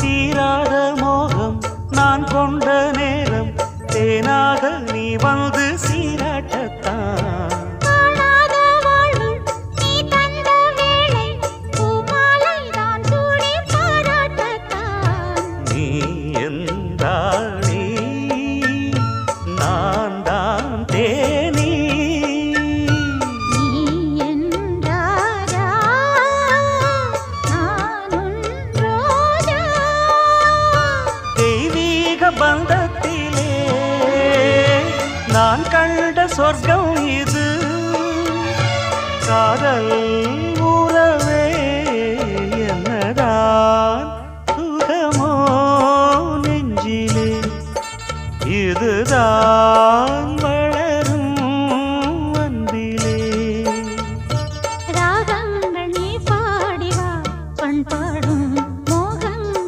தீராத மோகம் நான் கொண்ட நேரம் தேனாக நீ வந்து சீராட்டத்தான் காணாத வாழ்வு நீ தந்த வேளை பூமாலை தான் சூடி பாராட்டத்தான் நீ என்றாளி நான் தான் தேனி நீ என்றாரா நான் உன் ரோஜா தெய்வீக பந்தத்திலே நான் கண்ட சொர்க்கம் இது காதல் உறவே என்னதான் சுகமோ நெஞ்சிலே இதுதான்